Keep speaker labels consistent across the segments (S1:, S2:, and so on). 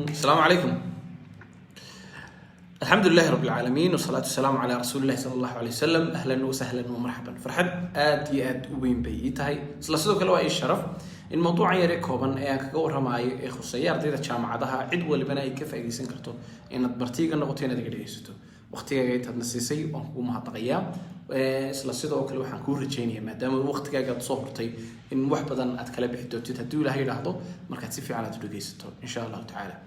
S1: السلام عليكم. الحمد لله رب العالمين والصلاة والسلام على رسول الله صلى الله عليه وسلم. أهلا وسهلا ومرحبا. فرحد آد وين بيتهاي سلسلة كل واحد شرف الموضوع يرى كوبان كجور معي خصوصية أرضية جامعة عدها عدوى اللي بناء كيف يجلسين كرتو إن برتيجا نقطتين هذا قديه يسوتو وقتها جيت هالنسيسي ومها تغيير سلسلة كل واحد كور رجيني ما دام الوقت جاء صهرتي إن واحد بدن أتكلم بحدود تدول هاي لحظة مركز في على تدول يسوتو إن شاء الله تعالى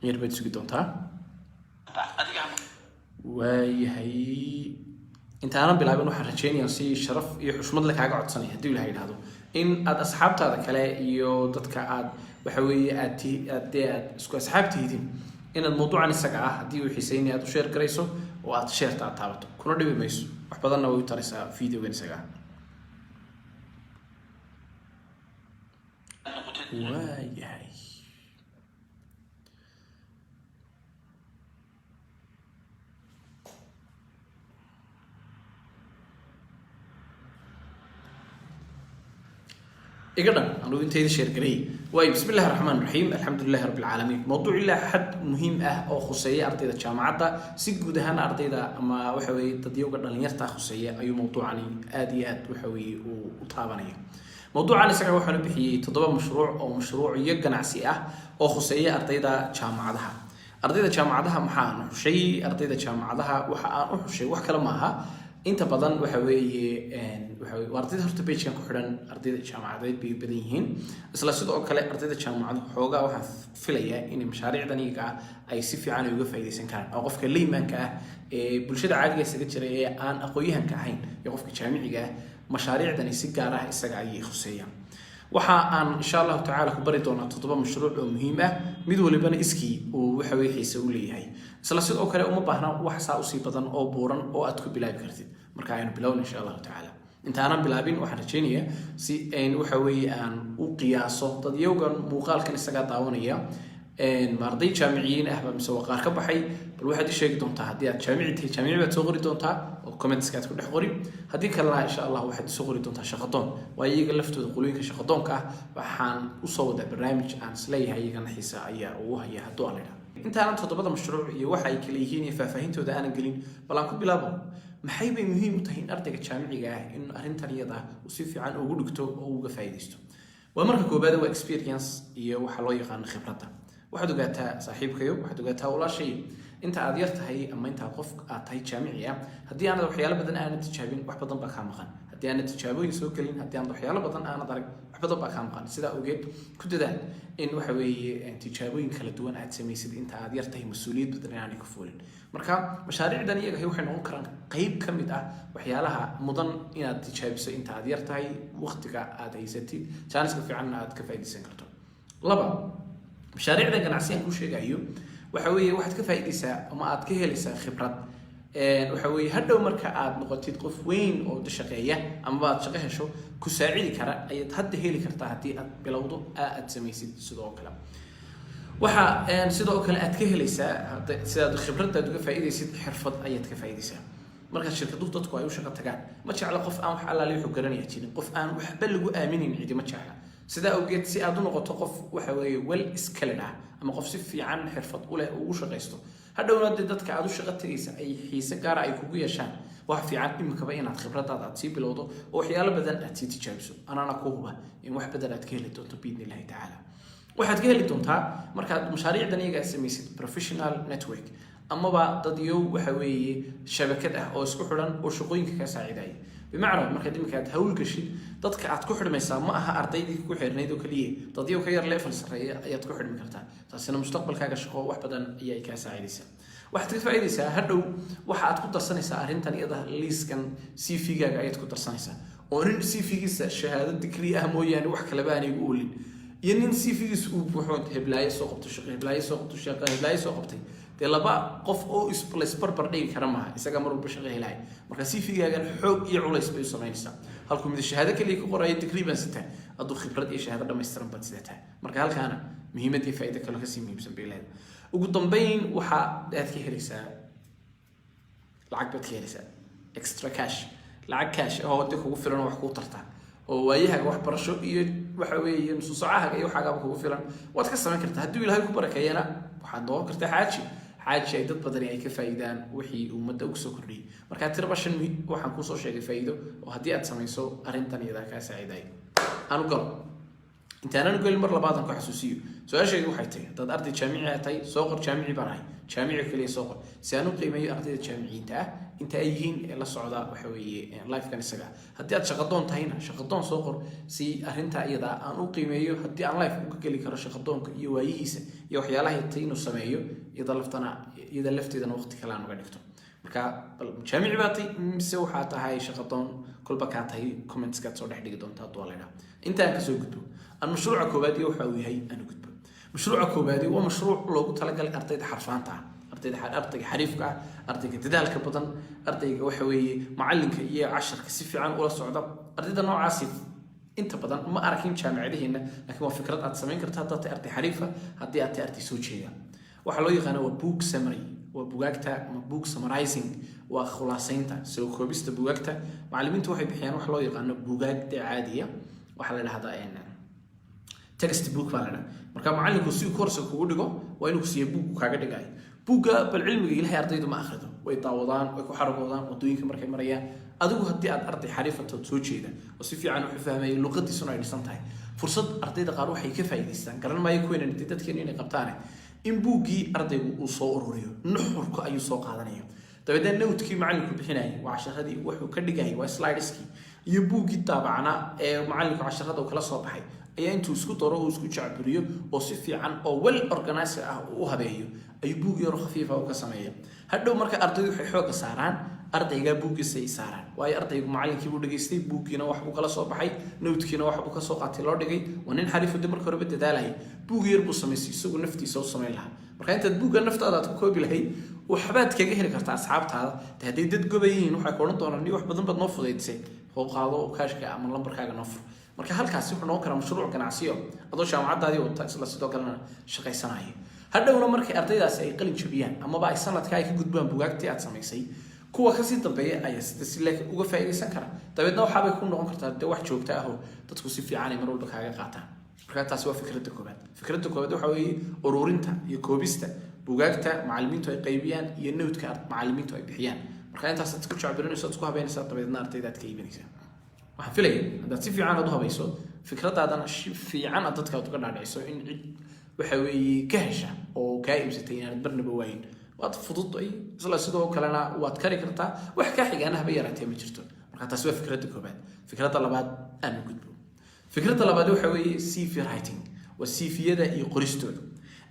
S1: يربي تسوي دونتها وهي انت انا bilaabin waxaan rajeynayaa si sharaf iyo xushmad leh kaaga codsanay hadii la yiraahdo in aad asxaabtaada kale iyo dadka aad waxa weeye aad isku asxaabtihiin in aad mowduucan isaga ah hadii uu xiiseeyay aad u share gareyso oo aad share taabato kuna dhibi mayso wax badanna way u taraysaa video-gan isaga waayahay إقدر أنا وأنت هذا الشيء قريب بسم الله الرحمن الرحيم الحمد لله رب العالمين موضوع إلا حد مهم أو خصوصية أرضية الجامعة سجود هنا أرضية أما وحوي تديو قدر لنيرتا خصوصية أي موضوع عني آديات وحوي وطابنية موضوع عن سجى وحنا بحي تضرب مشروع أو مشروع يجنا عسية أو خصوصية أرضية الجامعة أرضية الجامعة محان شيء أرضية الجامعة وحان شيء وحكلا معها inta badan waxa weeye ardayda horta page-kan ku xiran ardayda jaamacadeed bay badan yihiin isla sidoo kale ardayda jaamacad xoogaa waxaan filayaa in mashaariicdan iyaga ay si fiican uga faa'iideysan karaan oo qofka leeymanka ah ee bulshada caadiga isaga jira ee aan aqoonyahanka ahayn iyo qofka jaamiciga ah mashaariicdan si gaar ah isaga ay khuseeyaan waxa aan insha Allah ta'ala ku bari doonaa 7 mashruuc oo muhiim ah mid walibana iskii oo waxa weeye xiisa u leeyahay isla sidoo kale uma baahna wax saa u sii badan oo buuran oo aad ku bilaabi kartid marka aynu bilowno insha Allah ta'ala inta aan bilaabin waxaan rajeynayaa si ay waxa weeye aan u qiyaaso dad yowgan muuqaalkan isaga daawanaya marday jaamiciyiin ah baa soo qaar ka baxay bal waxaad sheegi doontaa hadii aad jaamiciyaad soo qori doontaa oo comments-ka aad ku dhex qori hadii kalena insha Allah waxaad soo qori doontaa shaqadoon waa iyaga laftooda qolooyinka shaqadoonka ah waxaan u soo wada barnaamij aan isleeyahay iyagana xiisa ayaa ugu haya hadoo aan leeyahay inta aan 7 mashruuc iyo waxa ay kala yihiin faahfaahintooda aan gelin bal aan ku bilaabo maxay bay muhiim u tahay in ardayga jaamiciga ah in arrintan iyada uu si fiican ugu dhigto oo uga faa'iideysto waa marka koobaad waa experience iyo waxa loo yaqaan khibradda waxaad ogaataa saaxiibkayo waxaad ogaataa walaashay inta aad yar tahay ama inta qof aad tahay jaamici ah hadii aanad waxyaalo badan aanad tijaabin wax badan baa ka maqan hadii aanad tijaabooyin soo gelin hadii aanad waxyaalo badan aanad arag wax badan baa ka maqan sida ogeed ku dadaal in waxa weeye tijaabooyin kala duwan aad samaysid inta aad yar tahay mas'uuliyad badan aanay ku fuulin marka mashaariicdan iyaga waxay noqon karaan qayb ka mid ah waxyaalaha mudan inaad tijaabiso inta aad yar tahay waqtiga aad haysatid chance fiican aad ka faa'iideysan karto laba mashaariicda ganacsiga ku sheegayo waxa weeye waxaad ka faa'iideysaa ama aad ka helaysaa khibrad waxa weeye hadhow marka aad noqotid qof weyn oo shaqeeya ama aad shaqo hesho ku saacidi kara ayaad hadda heli kartaa hadii aad bilowdo aad samaysid sidoo kale waxa sidoo kale aad ka helaysaa sidaad khibradaad uga faa'iideysid xirfad ayaad ka faa'iideysaa marka shirkadu dadku ay u shaqo tagaan ma jecla qof aan wax alla leeyahay garanaya jirin qof aan waxba lagu aaminin cidi ma jecla sida awgeed si aad u noqoto qof waxa weeye wel iskale ah ama qof si fiican xirfad u leh ugu shaqeysto hadhowna dadka aad u shaqo tagaysa ay xiise gaar ah ay kugu yeeshaan wax fiican imikaba inaad khibradaada aad sii bilowdo oo waxyaalo badan aad sii tijaabiso anana ku huba in wax badan aad ka heli doonto biidnillahi ta'ala waxaad ka heli doontaa markaad mashaariicdan iyaga samaysid professional network amaba dad iyo waxa weeye shabakad ah oo isku xiran oo shaqooyinka ka saaciidaya بمعنى marka dimkaad hawl gashid dadka aad ku xidhmaysaa ma aha ardaydii ku xirnayd oo kaliya dadyo ka yar level sareeya ayaad ku xidhmi kartaa taasina mustaqbalkaaga shaqo wax badan ayay ka saacidaysaa waxaad ka faa'iideysaa hadhow waxa aad ku darsanaysaa arrintan iyada liiskan CV-gaaga ayaad ku darsanaysaa oo nin CV-giisa shahaado degree ah mooyaan wax kale baan igu oolin iyo nin CV-giisa uu buuxoon heblaayo soo qabto shaqo heblaayo soo qabtay dee laba qof oo isbarbar dhigi kara maaha isaga mar walba shaqo helay marka CV-gaagan xoog iyo culays bay sameynaysaa halku mid shahaado kaliya ku qoray degree baan sita aduu khibrad iyo shahaado dhameystiran baad sidataa marka halkaana muhiimadii faa'iido kale ka sii muhiimsan bay leedahay ugu dambeyn waxa aad ka helaysaa lacag baad ka helaysaa extra cash lacag cash oo dad kugu filan wax ku tartaa oo waayahaga wax barasho iyo waxa weeye nusuusacahaga iyo waxaagaba kugu filan waad ka samayn kartaa haddii ilaahay ku barakeeyana waxaad noqon kartaa xaaji ay dad badani ay ka faa'iidaan wixii ummadda ugu soo kordhiyay marka tiraba 5 waxaan ku soo sheegay faa'iido oo haddii aad samayso arrintan iyada ka saaciday aanu galo intaanaan go'in mar labaad aan ku xasuusiyo su'aasheedu waxay tahay dad arday jaamici ah tahay soo qor jaamici baan ahay jaamici kaliya soo qor si aan u qiimeeyo ardayda jaamiciinta ah inta ay yihiin la socda waxa weeye live kan isaga haddii aad shaqadoon tahayna shaqadoon soo qor si arrinta iyada aan u qiimeeyo haddii aan live uga geli karo shaqadoonka iyo waayihiisa iyo waxyaalaha inuu sameeyo iyada lafteedana waqti kale aan uga dhigto marka jaamici baa tahay mise waxaa tahay shaqadoon kolba kaa tahay comments ka soo dhex dhigi doonta haduu leeyahay intaan ka soo gudbo المشروع كوبادي وحوي هي أنا كتب مشروع كوبادي هو مشروع لو تلقى أرتيد حرفانته أرتيد حريفك أرتيد تدال كبدن أرتيد وحوي معلم كي 10 كسيف عن ولا صعدة أرتيد نوع عاصف أنت بدن ما أركين شامع عليه هنا لكن هو فكرة أتسمين كرت هذا أرتي حريفة هدي أرتي سوتشية وحلوي غنا وبوك سمري وبوجكتا بوك سمرايزنج وخلاصينته سو كوبيست بوجكتا معلمين توحي بحيان وحلوي غنا بوجكت عادية وحلا هذا يعني text book baa marka macallinku si course kugu dhigo waa inuu siiyo book kaaga dhigay bookga bal cilmiga ilaahay ardaydu ma akhrido way daawadaan way ku xaragoodaan wadooyinka markay marayaan adigu haddii aad arday xariifatood soo jeeda oo si fiican u fahmay luqadiisuna ay dhisan tahay fursad ardayda qaar waxay ka faa'iideystaan garan maayo ku inay dadkeen inay qabtaan in bookgii ardaygu uu soo ururiyo nuxurka ayuu soo qaadanayo dabadeed note-kii macallinku bixinayay waa casharadii wuxuu ka dhigay waa slides-kii iyo bookgii taabacna ee macallinku casharada uu kala soo baxay ayaa intuu isku daro oo isku jacburiyo oo si fiican oo well organized ah u habeeyo ayuu book yar khafiif ah u ka sameeyaa hadhow marka ardaydu waxay xoog saaraan ardayga bookgiisa ay saaraan waayo ardaygu macallinkii uu dhageystay bookgiina wax uu kala soo baxay note-kiina wax uu ka soo qaatay loo dhigay waa nin xariif ah marka hore dadaalay book yar buu sameeyay isagoo naftiisa u sameyn lahaa marka inta bookga naftaada aad ku koobi lahayd waxbaad kaga heli kartaa asxaabtaada haddii dad gobayeen waxay qoran doonaan wax badan bad noo fudaydisay oo qaado kaashka ama lambarkaaga noo fur marka halkaas wuxuu noqon karaa mashruuc ganacsiyo adoo jaamacadaadii wata isla sidoo kalena shaqaysanaya hadhowna markay ardaydaasi ay qalin jabiyaan amaba ay sanadka ay ka gudbaan buugaagtii aad samaysay kuwa ka sii dambeeya ayaa si leek uga faa'iideysan kara dabeedna waxa bay ku noqon kartaa wax joogto ah oo dadku si fiican ay mar walba kaaga qaataan marka taasi waa fikradda koobaad waxa weeye ururinta iyo koobista buugaagta macallimiintu ay qaybiyaan iyo note-ka macallimiintu ay bixiyaan marka intaas aad ku jacbirinayso aad ku habeynaysaa dabeedna ardayda aad ka iibinaysaa waxaan filayaa haddaad si fiican aad u habayso fikradaadana si fiican aad dadka uga dhaadhiciso in cid waxa weeye ka hesha oo kaa iibsatay inaad barnaba waayin waad fududay isla sidoo kalena waad kari kartaa wax ka xigaana haba yaraatee ma jirto marka taasi waa fikradda koobaad fikradda labaad aan gudbo fikradda labaad waxa weeye CV writing waa CV-yada iyo qoristooda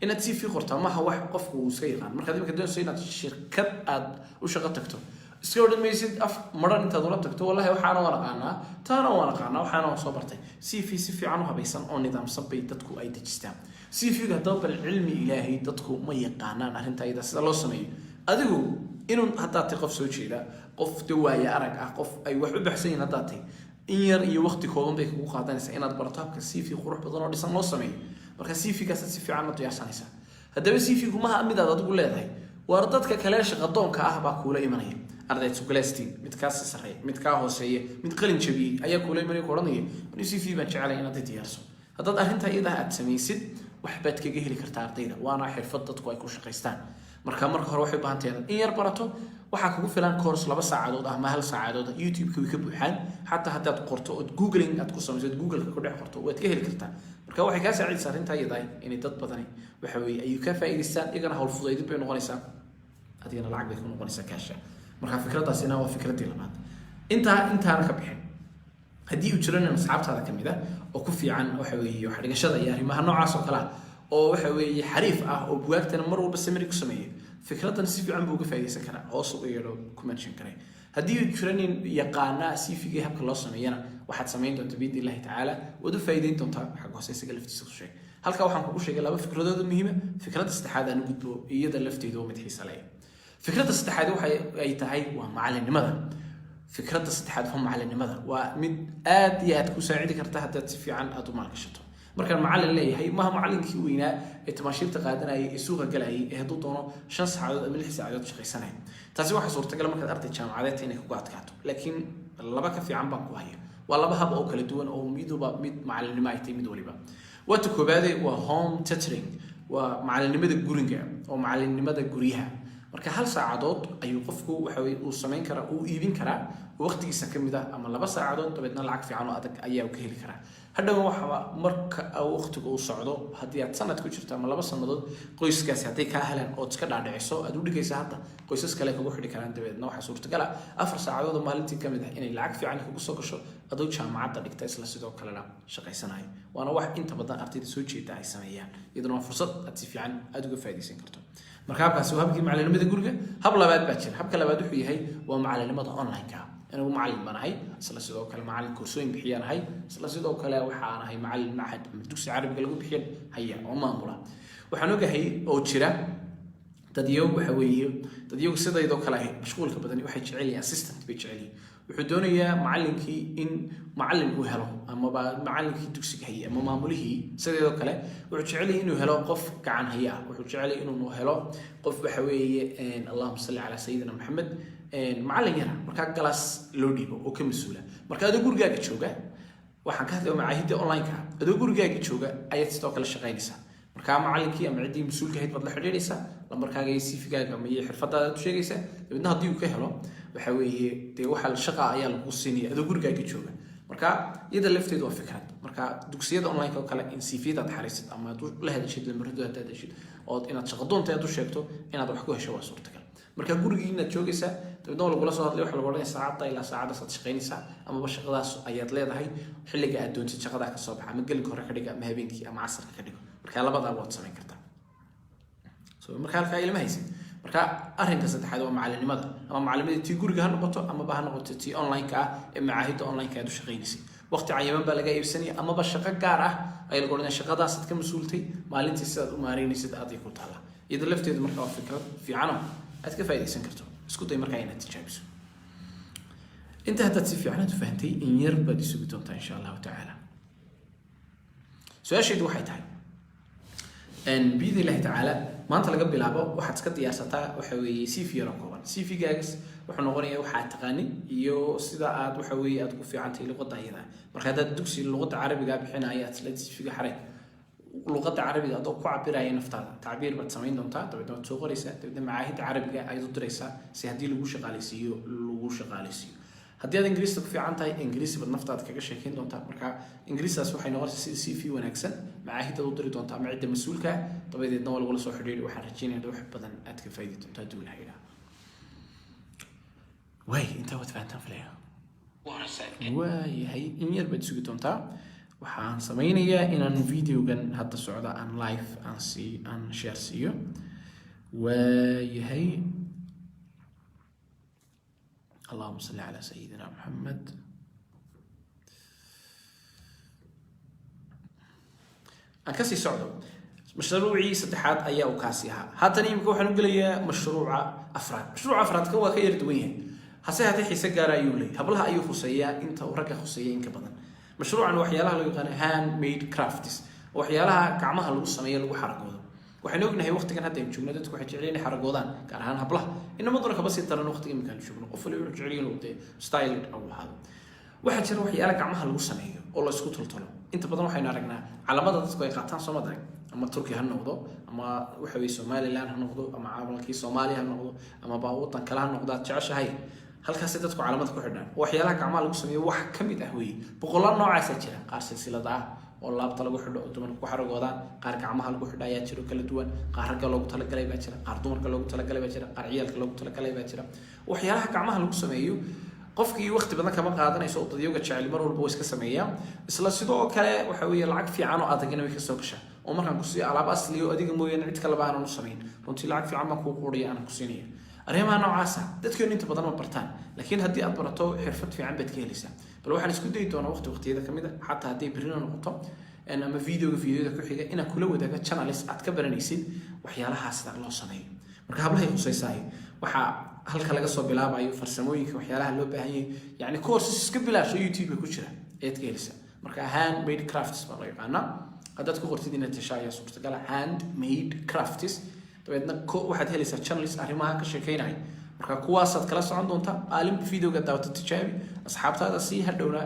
S1: inaad CV qortaa maaha wax qofku uu iska yaqaan markaad imika doonayso inaad shirkad aad u shaqo tagto iska odhan maysid af maran intaad ula tagto wallahi waxaana waan aqaanaa taana waan aqaanaa waxaana waan soo bartay CV si fiican u habaysan oo nidaamsan bay dadku ay dejistaan CV-ga dabal cilmi ilaahay dadku ma yaqaanaan arrinta iyada sida loo sameeyo adigu inuu haddaad tahay qof soo jeeda qof dawaaya arag ah qof ay wax u baxsan yihiin haddaad tahay in yar iyo waqti kooban bay kugu qaadanaysaa inaad barato habka CV qurux badan oo dhisan loo sameeyo marka CV-gaas si fiican u diyaarsanaysaa haddaba CV-gu ma aha mid aad adigu leedahay waa dadka kale shaqadoonka ah baa kuula imanaya ardayda suglastiin mid ka sareeya mid ka hooseeya mid qalin jabiyay ayaa kuula imanaya qoranaya in CV baan jecelahay inaad diyaarso haddaad arrinta iyada aad samaysid waxbaad kaga heli kartaa ardayda waana xirfad dadku ay ku shaqaystaan marka hore waxay u baahan tahay in yar barato waxa kugu filan course 2 saacadood ama 1 saacadood YouTube-ka way ka buuxaan hatta haddaad qorto oo googling aad ku samaysid Google-ka ku dhex qorto waad ka heli kartaa marka waxay ka saacidaysaa arrinta iyada in dad badani waxa weeye ay ka faa'iideystaan igana hawl fudaydin bay noqonaysaa adigana lacag bay ku noqonaysaa kaasha marka fikradaasina waa fikraddii labaad intaana ka bixin haddii uu jiraan asxaabtaada kamid ah oo ku fiican waxa weeye wax dhigashada iyo arrimaha noocaas oo kale oo waxa weeye xariif ah oo buugagtana mar walba samiri ku sameeyay fikradan si fiican buu uga faa'iideysan karaa hoos u yeero ku mention karay haddii uu jiraan yaqaana CV-ga habka loo sameeyana waxaad sameyn doontaa biidni Ilaahi tacaala wada faa'iideyn doontaa waxa hooseysiga laftiisa ku sheeg halka waxaan kugu sheegay laba fikradood oo muhiim ah fikradda saddexaad aan gudbo iyada lafteedu oo mid xiiso leh fikradda saddexaad waxay tahay waa macallinimada fikradda saddexaad waa macallinimada waa mid aad iyo aad ku saacidi karta haddaad si fiican aad u maalgashato markaan macallin leeyahay maaha macallinkii weynaa ee tamaashiirta qaadanayay ee suuqa galayay ee hadduu doono 5 saacadood ama 6 saacadood shaqaysanaya taasi waxaa suurtagal markaad arday jaamacadeed inay kugu adkaato laakiin laba ka fiican baan ku haya waa laba hab oo kala duwan oo miduba mid macalinimo ay tahay mid waliba wata koobaade waa home tutoring waa macalinimada guriga oo macalinimada guryaha marka hal saacadood ayuu qofku waxa weeye uu sameyn karaa uu iibin karaa waqtigiisa kamid ah ama 2 saacadood dabeedna lacag fiican oo adag ayaa ka heli karaa hadhow waxa marka waqtigu uu socdo haddii aad sanad ku jirto ama 2 sanadood qoyskaasi hadday kaa helaan oo iska dhaadhiciso aad u dhigaysa hadda qoysas kale kugu xidhi karaan dabeedna waxa suurtagal ah 4 saacadood maalintii kamid ah inay lacag fiican kugu soo gasho adoo jaamacadda dhigta isla sidoo kalena shaqaysanayo waana wax inta badan ardayda soo jeeda ay sameeyaan iyaduna waa fursad aad si fiican aad uga faa'iideysan karto marka habkaasi waa habkii macalinimada guriga hab labaad baa jira habka labaad wuxuu yahay waa macalinimada online-ka anigu macallin baan ahay isla sidoo kale macallin koorsooyin bixiyaan ahay isla sidoo kale waxaan ahay macallin mahad ama dugsi carabiga lagu bixiyo haya oo maamula waxaan ogahay oo jira dadyo waxa weeye dadyo sidaydoo kale ah mashquulka badan waxay jecel yihiin assistant bay jecel yihiin wuxuu doonayaa macallinkii in macallin uu helo ama macallinkii dugsiga haya ama maamulihii sidaydoo kale wuxuu jecel yahay inuu helo qof gacan haya wuxuu jecel yahay inuu helo qof waxa weeye allahumma salli ala sayyidina maxamed macallin yara marka galaas loo dhiibo oo ka mas'uula marka adoo gurigaaga jooga waxaan ka hadlayaa macaahidda online-ka adoo gurigaaga jooga ayaad sidoo kale shaqaynaysaa marka macallinkii ama ciddii mas'uulka ahayd baad la xiriiraysaa lambarkaaga iyo CV-gaaga ama xirfadaada aad sheegaysaa dabeedna haddii uu ka helo waxa weeye dee waxa shaqa ayaa lagu siinaya adoo gurigaaga jooga marka iyada lafteedu waa fikrad marka dugsiyada online-ka oo kale in CV-da aad xariisid ama aad la hadashid lambarada aad hadashid oo inaad shaqo doonto aad u sheegto inaad wax ku hesho waa suurtagal marka gurigii inaad joogaysaa dabeedna lagula soo hadlay waxa lagu odhanaya saacadda ilaa saacadda saad shaqaynaysaa amaba shaqadaas ayaad leedahay xilliga aad doontid shaqadaa ka soo baxa ama gelinka hore ka dhiga ama habeenkii ama casarka ka dhigo marka labadaa waad samayn kartaa marka halkaa ilma haysid marka arrinka saddexaad waa macalinimada ama macalimada tii guriga ha noqoto amaba ha noqoto tii online-ka ah ee macaahidda online-ka aad u shaqaynaysay waqti cayiman baa laga iibsanaya amaba shaqo gaar ah ayaa lagu odhanaya shaqadaasaad ka mas-uultay maalintii sidaad u maareynaysid aday ku taalla iyada lafteedu marka waa fikrad fiicano aad ka faa'iideysan karto isku day markaa inaad tijaabiso inta haddaad si fiican aad u fahantay in yar baad isugu doontaa insha allahu tacaala su-aashaydu waxay tahay biidni illahi tacaala maanta laga bilaabo waxaad iska diyaarsataa waxa weeye CV yar oo kooban CV-gaagas wuxuu noqonayaa waxaad taqaanin iyo sida aad waxa weeye aad ku fiicantahay luqadda iyada marka haddaad dugsi luqadda carabiga bixinaya aad isla CV-ga xaray luqadda carabiga adoo ku cabiraya naftaada tacbiir baad samayn doontaa dabeedna waad soo qoraysaa dabeedna macaahidda carabiga ayaad u diraysaa si haddii lagu shaqaalaysiiyo haddii aad ingiriista ku fiican tahay ingiriisi baad naftaada kaga sheekeyn doontaa marka ingiriistaas waxay noqonaysaa sida CV wanaagsan macaahiddaad u diri doontaa ama cidda mas-uulka dabadeedna waa lagula soo xidhiiri waxaan rajeynayaa wax badan aad ka faa'iidi doontaa hadduu ilaha yidhaha waay intaa waad fahantaan filaya waayahay in yar baad sugi doontaa waxaan sameynayaa inaan videogan hadda socda aan live aan share siiyo waayahay اللهم صل على سيدنا محمد أكاسي سعودو مشروعي سدحات أيا وكاسيها هاتني يمكن وحنا نقول يا مشروع أفراد كوا خير دويه هسه هذا حيس جارا يولي هبلها أيو خصية أنت ورقة خصية إنك بدن مشروعا وحيالها لو يقال هاند ميد كرافتس وحيالها كعمها لو الصمية لو حرقوده waxaan ognahay waqtigan hadda joogno dadku waxay jecel yihiin xaragoodaan gaar ahaan hablaha inama doona kaba sii taran waqtigan markaan joogno qof waliba wuxuu jecel yahay inuu style aw lahaado waxaa jira waxyaalo gacmaha lagu sameeyo oo la isku toltolo inta badan waxaynu aragnaa calamada dadku ay qaataan Soomaaliya ama Turki ha noqdo ama waxa weeye Somaliland ha noqdo ama caalamkii Soomaaliya ha noqdo ama waddan kale ha noqdo aad jeceshahay halkaas dadku calamada ku xidhaan waxyaalaha gacmaha lagu sameeyo wax kamid ah weey boqolaal noocaas jira qaar silsilada ah oo laabta lagu xidho dumarka ku xaragoodaan qaar gacmaha lagu xidho ayaa jiro kala duwan qaar ragga loogu talagalay baa jira qaar dumarka loogu talagalay baa jira qaar ciyaalka loogu talagalay baa jira waxyaalaha gacmaha lagu sameeyo qofkii waqti badan kama qaadanayso oo dadyoga jecel mar walba way iska sameeyaan isla sidoo kale waxa weeye lacag fiican oo adag inay ka soo gashaa oo markaan ku sii alaab asli oo adiga mooyaan cid kale baan u sameyn runtii lacag fiican ma ku qoriyo aan ku siinaya arrimaha noocaas ah dadkeen inta badan ma bartaan laakiin haddii aad barato xirfad fiican baad ka helaysaa bal waxaan isku dayi doonaa waqtiyada kamid ah xataa haddii birina noqoto ama videoda ku xiga inaan kula wadaago channels aad ka baranaysid waxyaalahaas loo sameeyo marka hablahay khusaysaay waxa halka laga soo bilaabayo farsamooyinka waxyaalaha loo baahan yahay yani courses iska bilaasho YouTube ku jira eed ka helaysaa marka handmade crafts baa loo yaqaanaa haddaad ku qortid inaad tashaaya suurtagal handmade crafts dabeedna waxaad helaysaa channels arrimaha ka sheekeynaya marka kuwaasaad kala socon doontaa aalim videoga daawata tijaabi asxaabtaada sii hadhowna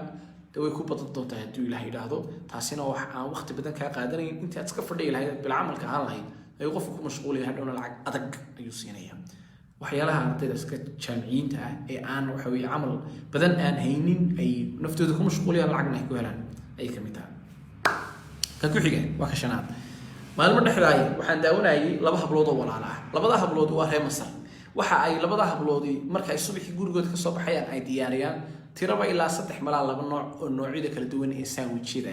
S1: way ku badan doontaa hadduu ilaahay yidhaahdo taasina wax aan waqti badan kaa qaadanayn intii aad iska fadhiyi lahayd bilcamalka ahaan lahayd ayuu qofku ku mashquulaya hadhowna lacag adag ayuu siinaya waxyaalaha ardayda iska jaamiciyiinta ah ee aan waxa weeye camal badan aan haynin ay naftooda ku mashquulayaan lacagna ay ku helaan ay ka mid tahay ka ku xiga waa ka shanaad maalmo dhexdaay waxaan daawanayay laba hablood oo walaala ah labada hablood waa reer Masar waxa ay labada habloodii marka ay subaxii gurigooda ka soo baxayaan ay diyaariyaan tiraba ilaa 3 malaa laba nooc oo noocyada kala duwan ee sandwichida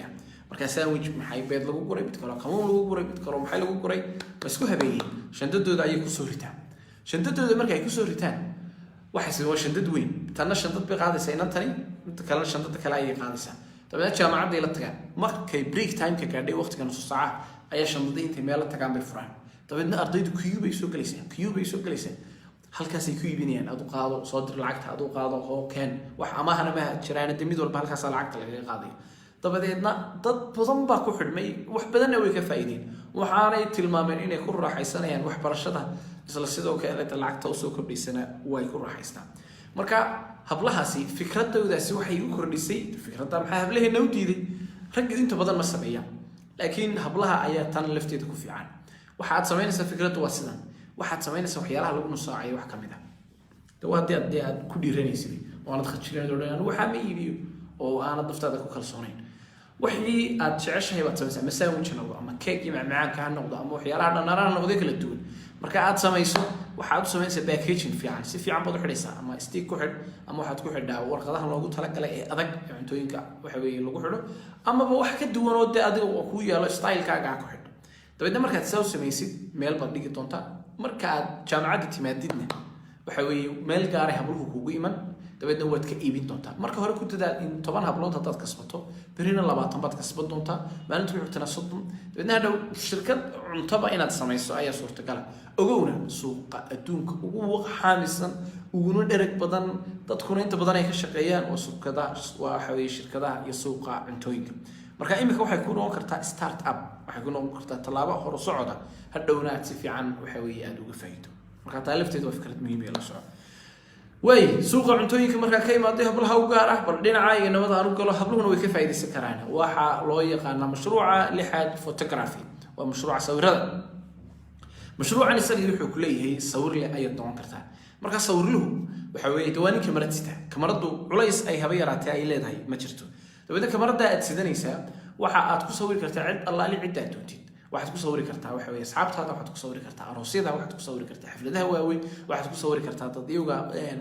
S1: marka sandwich maxay beed lagu guray mid kale kamuun lagu guray mid kale maxay lagu guray isku habeeyeen shandadooda ayay ku soo ritaan shandadooda marka ay ku soo ritaan waxa si waa shandad weyn tanna shandad bay qaadaysaa inaan tani mid kale shandada kale ayay qaadaysaa tabada jaamacadda la tagaan markay break time ka gaadhay waqtiga nus saac ayaa shandada intay meel la tagaan bay furaan tabadna ardaydu queue bay soo galaysaa halkaas ay ku iibinayaan aad u qaado soo dir lacagta aad u qaado oo keen wax amaahana ma jiraan mid walba halkaas lacagta laga qaaday dabadeedna dad badan baa ku xidhmay wax badanna way ka faa'iideen waxaanay tilmaameen inay ku raaxaysanayaan waxbarashada isla sidoo kale lacagta u soo kordhisana way ku raaxaystaan marka hablahaasi fikradoodaasi waxay u kordhisay fikradda maxaa hablaheena u diiday rag inta badan ma sameeyaan laakiin hablaha ayaa tan lafteeda ku fiican waxa aad sameynaysaa fikraddu waa sidan waxaad sameynaysaa waxyaalaha lagu nusaacayo wax kamid ah dawaadii aad ku dhiiranaysid oo aad khajireen oo dhan waxa ma iibiyo oo aanad naftaada ku kalsoonayn wixii aad jeceshahay baad samaysaa sandwich noqdo ama cake iyo macmacaan ka noqdo ama waxyaalaha dhanaraan noqdo kala duwan marka aad samayso waxaad u sameynaysaa packaging fiican si fiican baad u xidhaysaa ama stick ku xidh ama waxaad ku xidhaa warqadaha loogu talagalay ee adag cuntooyinka waxa weeye lagu xidho ama wax ka duwan oo adiga oo ku yaalo style-kaaga ku xidho dabeedna markaad soo samaysid meel baad dhigi doontaa marka aad jaamacadda timaadidna waxa weeye meel gaar ah habluhu kugu iman dabeedna waad ka iibin doontaa marka hore ku dadaal in 10 hablood hadaad kasbato berina 20 baad kasban doontaa maalinta wixii tana 30 dabeedna hadhow shirkad cuntaba inaad samayso ayaa suurtagal ogowna suuqa adduunka ugu xaamisan uguna dhereg badan dadkuna inta badan ay ka shaqeeyaan oo suuqada waxa weeye shirkadaha iyo suuqa cuntooyinka marka imika waxay ku noqon kartaa start up waxay ku noqon kartaa talaabo hor socda hadhowna si fiican waxa weeye aad uga faa'iido marka taalifteedu waa fikrad muhiim ah la socdo way suuqa cuntooyinka marka ka imaaday hablaha u gaar ah bal dhinaca iyo nabada aan u galo habluhuna way ka faa'iideysan karaan waxa loo yaqaan mashruuca lixaad photography waa mashruuca sawirada mashruucan isaga wuxuu ku leeyahay sawir leh ay doon kartaa marka sawirluhu waxa weeye dawaan kamaradu culays ay haba yaraatay ay leedahay ma jirto dabada kamarada aad sidanaysaa waxa aad ku sawiri kartaa cid Allah li cid aad doontid waxaad ku sawiri kartaa waxa weeye asxaabtaada waxaad ku sawiri kartaa aroosyada waxaad ku sawiri kartaa xafladaha waaweyn waxaad ku sawiri kartaa dad iyaga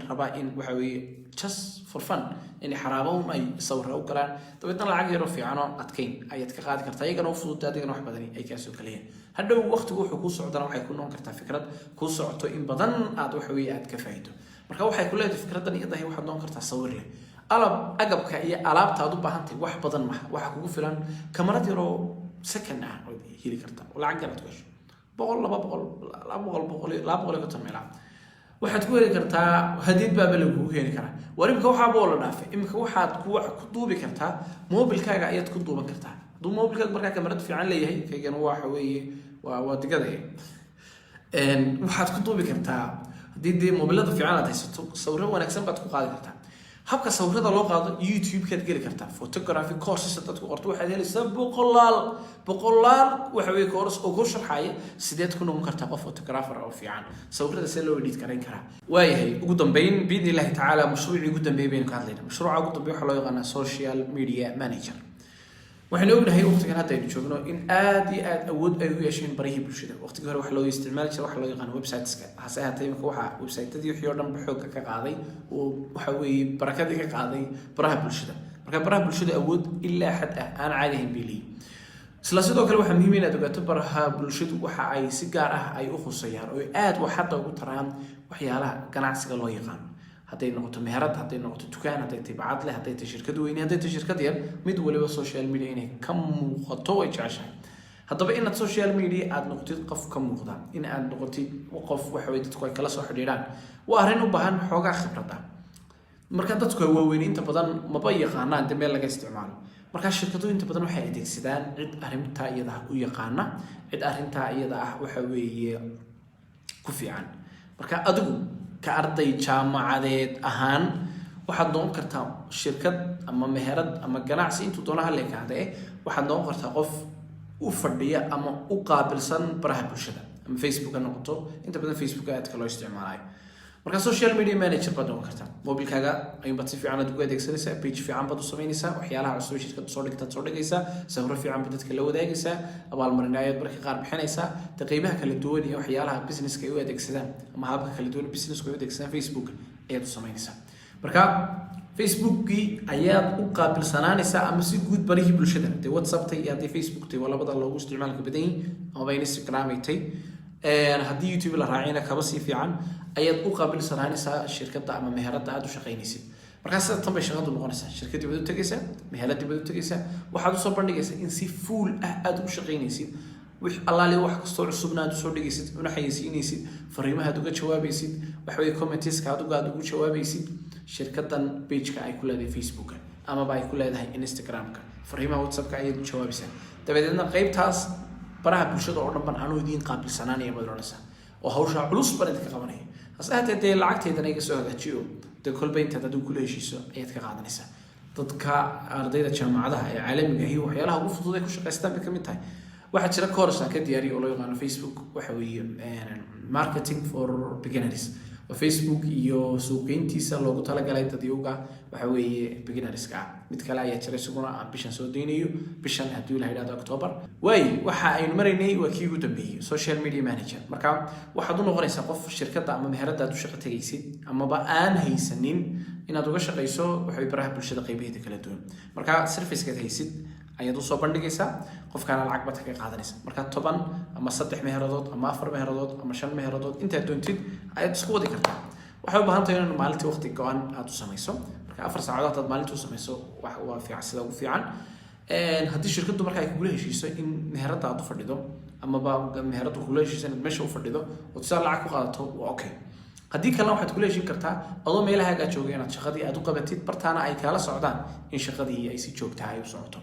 S1: raba in waxa weeye just for fun in xaraabaan ay sawir u galaan dabadna lacag yar oo fiican oo adkeyn ayaad ka qaadi kartaa iyagana u fudud adigana wax badan ay ka soo kaleeyeen hadhow waqtigu wuxuu ku socdana waxay ku noqon kartaa fikrad ku socoto in badan aad waxa weeye aad ka faa'iido marka waxay ku leedahay fikradan iyada waxaad noqon kartaa sawir leh agabka iyo alaabta aad u baahantahay wax badan ma waxa kugu filan kamarad yar oo second ah oo heli karta lacag yar aad ku hesho 200 waxaad ku heli kartaa hadid baaba lagu heli karaa warimka waxa boo la dhaafay imika waxaad ku duubi kartaa mobilkaaga ayaad ku duuban kartaa duu mobilkaaga markaa kamarad fiican leeyahay kaygana waxa weeye waa digada waxaad ku duubi kartaa hadii mobilada fiican aad haysato sawirro wanaagsan baad ku qaadi kartaa habka sawirada loo qaado YouTube kaad gali kartaa photography courses dadku qorto waxaad helaysaa boqolaal waxa weeye course oo ku sharxaya sideed ku noqon kartaa qof photographer oo fiican sawirada si loo edit kareyn karaa waayahay ugu dambeyn biidni Ilaahi tacaala mashruuci ugu dambeeyay baynu ka hadlaynaa mashruuca ugu dambeeyay waxa loo yaqaan social media manager waxaan ognahay waqtigan hadda aynu joogno in aad iyo aad awood ay u yeesheen baraha bulshada waqtiga hore wax loo isticmaali jiray wax loo yaqaan websites-ka hase ahaatee imika waxa website-yadii wixii oo dhan xoog ka qaaday oo waxa weeye barakadii ka qaaday baraha bulshada marka baraha bulshada awood ilaa xad ah aan caadi ahayn bilii isla sidoo kale waxa muhiim ah inaad ogaato baraha bulshadu waxa ay si gaar ah ay u khusayaan oo aad wax hadda ugu taraan waxyaalaha ganacsiga loo yaqaan hadday noqoto meherad hadday noqoto dukaan hadday tibcad leh hadday tahay shirkad weyn hadday tahay shirkad yar mid waliba social media inay ka muuqato way jeceshahay haddaba inaad social media aad noqotid qof ka muuqda in aad noqotid qof waxa weeye dadku ay kala soo xidhiidhaan waa arrin u baahan xoogaa khibrad ah marka dadku waaweyn inta badan maba yaqaanaan meel laga isticmaalo marka shirkadu inta badan waxay adeegsadaan cid arrinta iyada u yaqaana cid arrinta iyada ah waxa weeye ku fiican marka adigu ka arday jaamacadeed ahaan waxaad noqon kartaa shirkad ama meherad ama ganacsi intuu doono hal leekaade waxaad noqon kartaa qof u fadhiya ama u qaabilsan baraha bulshada ama Facebook noqoto inta badan Facebook aadka loo isticmaalayo marka social media manager baad noqon kartaa mobilkaaga ayuu baad si fiican ugu adeegsanaysaa page fiican baad u samaynaysaa waxyaalaha cusub shirkadda soo dhigaysaa sawirro fiican baad dadka la wadaagaysaa abaalmarinaayad marka qaar bixinaysaa qaybaha kala duwan iyo waxyaalaha businesska ay u adeegsadaan ama habka kala duwan businesska ay u adeegsadaan Facebook ayaad u samaynaysaa marka Facebook-kii ayaad u qaabilsanaanaysaa ama si guud barihii bulshada dee WhatsApp-tay iyo haddii Facebook-tay waa labada loogu isticmaalka badan yihiin ama Instagram-tay haddii YouTube la raacina kaba si fiican ayaad u qaabilsanaanaysaa shirkadda ama meherada aad u shaqaynaysid markaas tan bay shaqadu noqonaysaa shirkadii baad u tagaysaa meheradii baad u tagaysaa waxaad u soo bandhigaysaa in si full ah aad u shaqaynaysid wix allaale wax kastoo cusubna aad u soo dhigaysid una xayeysiinaysid fariimaha aad uga jawaabaysid wax way comments-ka aad ugu jawaabaysid shirkaddan page-ka ay ku leedahay Facebook-ka ama ay ku leedahay Instagram-ka fariimaha WhatsApp-ka ayaad u jawaabaysaa dabadeedna qaybtaas baraha bulshada oo dhan ban aanu idiin qaabilsanaanaya badlanaysa oo hawsha culus barid ka qabanaya asaatee dee lacagteedana iga soo hagaajiyo dee kolba intaad adigu kula heshiiso ayaad ka qaadanaysaa dadka ardayda jaamacadaha ee caalamiga ahi waxyaalaha ugu fudud ay ku shaqaystaan bay ka mid tahay waxaa jira course aan ka diyaariyay oo loo yaqaano Facebook waxa weeye marketing for beginners oo Facebook iyo suuqeyntiisa loogu talagalay dadyoga waxa weeye beginnerska mid kale ayaa jira isaguna aan bishan soo deynayo bishan haddii la yiraahdo October waxa aynu maraynay waa kii ugu dambeeyay social media manager marka waxaad u noqonaysaa qof shirkadda ama meherada aad u shaqo tagaysid ama ba aan haysanin inaad uga shaqayso waxay baraha bulshada qaybaheeda kala duwan marka service-ka haysid ayaad u soo bandhigaysaa qofkana lacag baad ka qaadanaysaa marka 10 ama 3 meheradood ama 4 meheradood ama 5 meheradood inta doontid ayaad isku wadi kartaa waxay u baahan tahay in maalintii waqti go'an aad u samayso marka 4 saacadood aad maalintii u samayso wax waa fiican sida ugu fiican haddii shirkaddu marka ay kula heshiiso in meherada aad u fadhido ama ba meheradu kula heshiiso in meesha u fadhido oo si lacag ku qaadato waa okay haddii kale waxaad kula heshiin kartaa adoo meelahaaga jooga inaad shaqadii aad u qabatid bartaana ay kala socdaan in shaqadii ay si joogta ah u socoto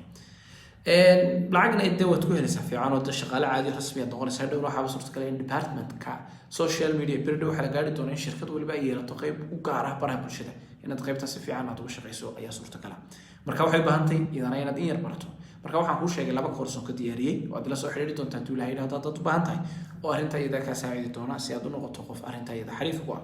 S1: lacagna inta waad ku helaysaa fiican oo shaqaale caadi rasmi ah noqonaysa dhowr waxa suurtagal in department-ka social media period waxa la gaari doona in shirkad waliba ay yeelato qayb u gaar ah baraha bulshada inaad qaybta si fiican aad uga shaqeyso ayaa suurtagal marka waxay u baahan tahay inaad in yar barato marka waxaan ku sheegay laba course oo ka diyaariyay oo aad la soo xiriiri doontaa haddii la yiraahdo dad u baahan tahay oo arrinta iyada ka saacidi doona si aad u noqoto qof arrinta iyada xariif ku ah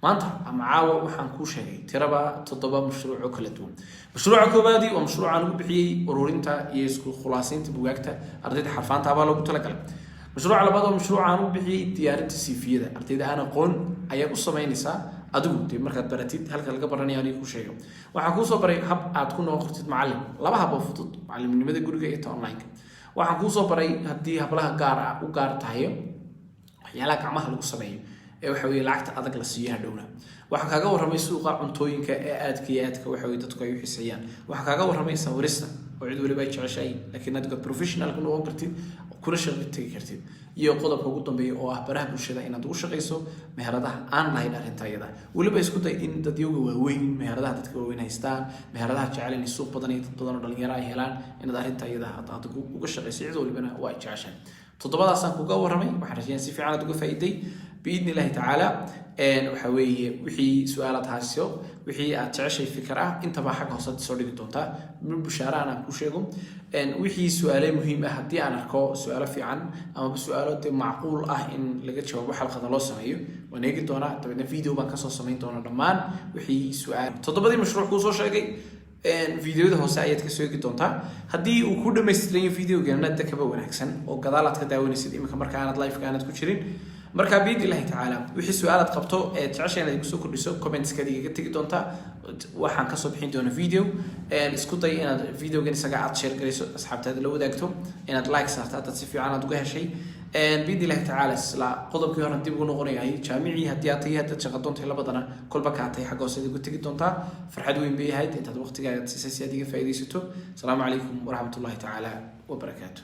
S1: maanta ama caawa waxaan ku sheegay tiraba 7 mashruuc oo kala duwan mashruuca koobaad waa mashruucan ugu bixiyay ururinta iyo isku khulaasaynta buugaagta ardayda xarfaanta baa loogu talagalay mashruuca labaad waa mashruucan ugu bixiyay diyaarinta CV-yada ardayda aan aqoon ayaa u sameynaysaa adigu markaad baratid halka laga baranayo aniga ku sheego waxaan ku soo baray hab aad ku noqon kartid macallin laba hab oo fudud macallinnimada guriga iyo online waxaan ku soo baray haddii hablaha gaar ah u gaar tahay waxyaalaha gacmaha lagu sameeyo waxa weeye lacagta adag la siiyo hadhowna waxa kaaga waramay suuqa cuntooyinka ee aadka waxa weeye dadku ay u xiiseeyaan waxa kaaga waramay sawirista oo cid waliba ay jeceshahay laakiin aad professional ku noqon kartid kuna shaqo tagi kartid iyo qodobka ugu dambeeya oo ah baraha bulshada inaad ugu shaqeyso meheradaha aan lahayn arrinta iyada waliba isku day in dadyoga waaweyn meheradaha dadka waaweyn haystaan meheradaha jecel in suuq badan iyo dad badan oo dhalinyaro ay helaan inaad arrinta iyada aad uga shaqeyso cid walibana waa jeceshahay todobadaasaan kuga waramay waxaan rajaynayaa si fiican aad uga faa'iiday باذن الله تعالى waxa weeye wixii su'aalaad hayso wixii aad jeceshay fikra inta ba xaq hoosad soo dhigi doonta bushaarana ku sheego wixii su'aalo muhiim ah hadii aan arko su'aalo fiican ama su'aalo macquul ah in laga jawaabo xalqada loo sameeyo waan eegi doonaa dabadna video baan ka soo sameyn doonaa dhammaan wixii su'aal todobadii mashruuc ku soo sheegay فيديوهذا هو ساعات كسوق دونتا هدي وكل ما يستلين فيديو جانا دكبة ونحسن وقضالات كداوني سيد إما كمرة كانت لايف كانت كشرين مركا بيد الله تعالى وحي سؤالات قبطو تعشان هذا يقصو كل سوق كومنتس كذي قلت دونتا وحن كسب حين دون فيديو اسكتي أنا فيديو جاني سقعت شير كريسو أصحاب هذا لو دكتو أنا لايك صارت تصفي عنا تقولها شيء بيد الله تعالى لا قضب كيهنا تبغون نغني هاي جامعي هدياتي هدا شغلتون تلا بدنا كل بكاتي حق وسيد قلت دونتا فرحد وين بيه هاي أنت وقت قاعد سياسي هذه فايدة ستو السلام عليكم ورحمة الله تعالى وبركاته